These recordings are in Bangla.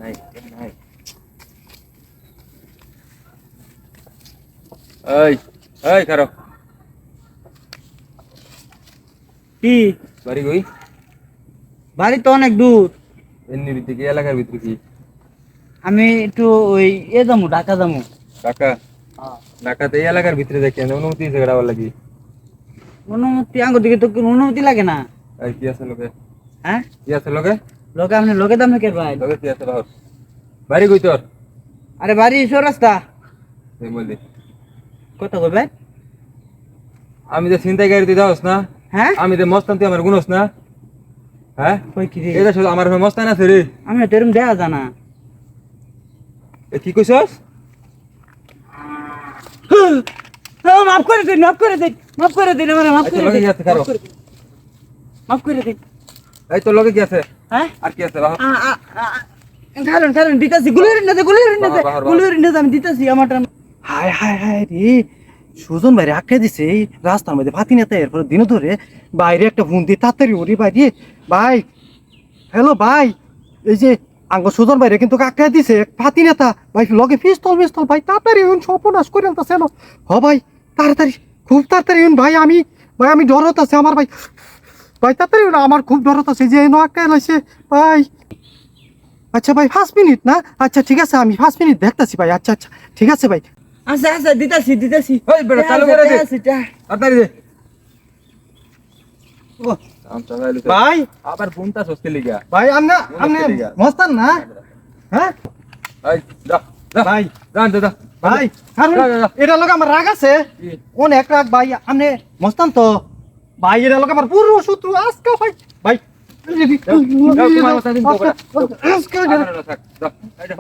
নাই নাই এই এই কারো কি বাড়ি কই? বাড়ি তো অনেক দূর। এমনি ভিতরে কি এলাকার ভিতরে কি? আমি একটু ওই যাবো, ঢাকা যাবো। ঢাকা? ঢাকাতে এই এলাকার ভিতরে দেখি অনুমতি দিয়েছে গেড়াবার লাগি। অনুমতি আঙ্গুর দিকে তো কোনো অনুমতি লাগে না। এই কি আছে লোকে? হ্যাঁ কি আছে লোকে? লোকে আপনি লোকে দাম কে ভাই? লোকে কি আছে বাহর? বাড়ি কই তোর? আরে বাড়ি এসো রাস্তা এই বলি কত করবে? আমি যে চিন্তাই গাড়ি তুই যাওস না? হ্যাঁ আমি যে মস্তান তুই আমার গুনস না? হ্যাঁ কই কি রে? এটা শুধু আমার মস্তান আছে রে। আমি তো এরকম দেয়া জানা। এ কি কইছস? মাফ করে দিন, মাফ করে দিন, মাফ করে দিন, আমার মাফ করে দিন, মাফ করে দিন। এই তোর লগে কি আছে? হ্যাঁ আর কি আছে বাহর? কারণ কারণ দিতাছি গুলির না আমি দিতাছি আমারটা। হায় হায় হায় রে, সুজন ভাই আটকে দিছে এই রাস্তার মধ্যে ফাতি নেতা। এরপর দিন ধরে বাইরে একটা ফোন দিয়ে তাড়াতাড়ি ওরে বাইরে ভাই। হ্যালো ভাই, এই যে আঙ্গ সুজন ভাইরে কিন্তু আটকে দিছে ফাতি নেতা ভাই, লগে পিস্তল ভাই, তাড়াতাড়ি সর্বনাশ করে আনতেছে না। হ ভাই তাড়াতাড়ি, খুব তাড়াতাড়ি ভাই। আমি ডরত আছে আমার ভাই, তাড়াতাড়ি আমার খুব ডরত আছে যে আটকে লাইছে ভাই। আচ্ছা ভাই 5 মিনিট না? আচ্ছা ঠিক আছে, আমি 5 মিনিট দেখতাছি ভাই। আচ্ছা আচ্ছা ঠিক আছে ভাই। আচ্ছা দিতাছি। ওই বেটা চালু করে দে তাড়াতাড়ি দে। ও আম চালাইলো ভাই আবার ফোনটা সস্তে লিগা ভাই আমনে মস্তান না? হ্যাঁ এই যা যা ভাই জান যা ভাই এটা লোক আমার রাগ আছে অনেক রাগ ভাই। আমনে মস্তান তো ভাই, এটা লোক আমার পুরো শত্রু আজকে ভাই। ভাই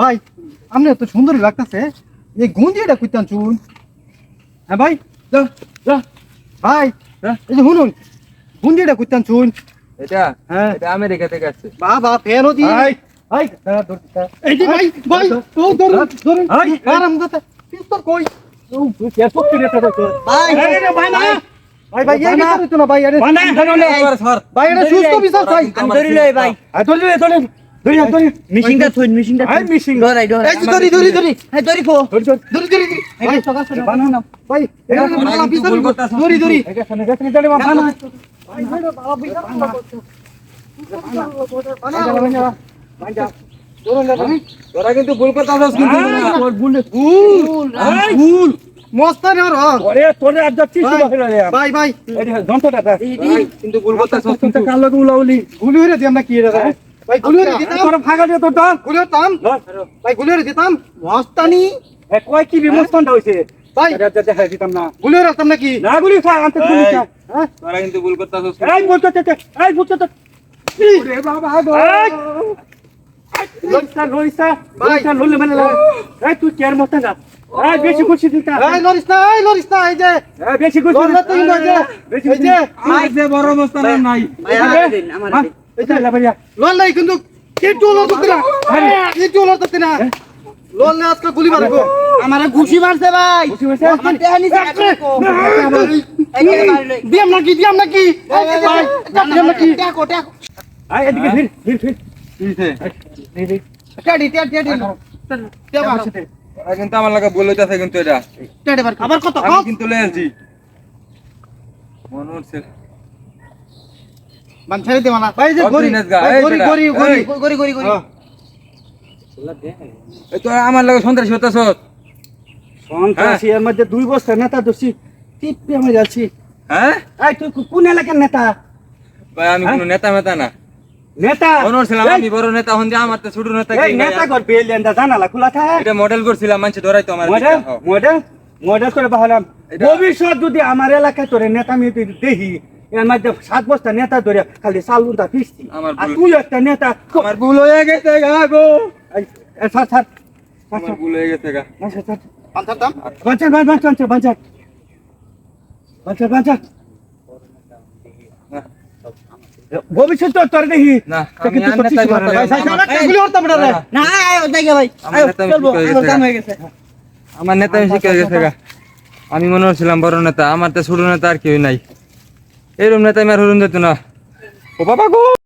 ভাই আমনে তো সুন্দরই লাগতেছে এই গুঞ্জিটা কইতান চুন। হ্যাঁ ভাই ভাই এই যে শুনুন গুঞ্জিটা কইতান চুন। এটা হ্যাঁ এটা আমেরিকা থেকে আসছে। বাবা ফেরো দি ভাই ভাই এই যে ভাই তো ধরুন আরাম দাতা পিস্তল কই তুই কে সব কিনে তো ভাই আরে ভাই না ভাই এই বিচার হইতো না ভাই। আরে ভাই এটা সুস্থ বিচার ভাই। আমি ধরি লই ভাই, ধরি মিশিংটা থইন, মিশিংটা ভাই মিশিং ধরাই এই ধরি হ্যাঁ ধরি কো ধরি ভাই সকাল সকাল বানাও না ভাই। এটা মালা বিচার ধরি এটা সামনে গেছনি চলে বানা ভাই এটা বালা বিচার করছো তোরা কিন্তু ভুল করতাছস কিন্তু তোর ভুল মস্তানি আর ওরে তোরে আজ যাচ্ছিস ভাই ভাই এটা যন্ত্রটা কিন্তু ভুল করতাছস কিন্তু কাল লোক উলাউলি গুলি হইরে দি আমরা কি রে ভাই গুলি হইরে দিতাম তোর ফাগা দিয়ে তোর দাম গুলি হতাম ভাই গুলি হইরে দিতাম মস্তানি এ কয় কি বিমস্তনটা হইছে ভাই এটা দেখা দিতাম না গুলি হইরে হতাম নাকি? না গুলি খা আনতে গুলি খা তোরা কিন্তু ভুল করতাছস। এই বলতে ওরে বাবা গো লইসা লইলে মানে এই তুই কেয়ার মত না এই বেশি খুশি দিতা এই লরিস না এই যে এই বেশি খুশি লড়না তো ইনো যে এই যে আমার যে বড় মস্তান নাই আমার এই যে লাভারিয়া লল নাই কিন্তু কি টুলো দিতে না কি টুলো দিতে না লল না আজকে গুলি মারবো। আমারে ঘুষি মারছে ভাই, খুশি হইছে আমার দেহানি দিয়াম নাকি দিয়াম নাকি আই এদিকে ফির টাডি তোরা কিন্তু আমার লাগা ভুল হইতাছে কিন্তু এটা আবার কত আমি কিন্তু লয়ে আনছি মনে হচ্ছে বান ছেড়ে দে মানা ভাই যে গরি এই তোরা আমার লাগা সন্ত্রাসী হইতাছস। সন্ত্রাসী এর মধ্যে 2 বছর নেতা দোষী টিপে আমি যাচ্ছি। হ্যাঁ এই তুই কোন এলাকার নেতা? ভাই আমি কোনো নেতা না নেতা মনে হচ্ছিলাম আমি বড় নেতা হন যে আমার তো ছোট নেতা এই নেতা ঘর বেলেন্ডা জানালা খোলা থাকে এটা মডেল করছিলাম মানুষ ধরাইতো আমার মডেল করে বাহলাম ভবিষ্যৎ যদি আমার এলাকায় তোরে নেতা আমি দেখি এর মধ্যে 7 বছর নেতা ধরে খালি চালুটা পিস্তি আর তুই একটা নেতা। আমার ভুল হয়ে গেছে গো ছাড় আমার ভুল হয়ে গেছে গা পান্তার দাম বাঞ্চা ভবিষ্যৎ তোর দেখি না আমি আর নেতাই বানাবো গুলি হরতাম না না দেখে ভাই চলবো আমার কাম হয়ে গেছে। আমার নেতা শিখে গেছে গা। আমি মনে হচ্ছিলাম বড় নেতা, আমার তো ছোট নেতা আর কেউ নাই। এরকম নেতা আমি আর হরুন যেত না। ও বাবা গো।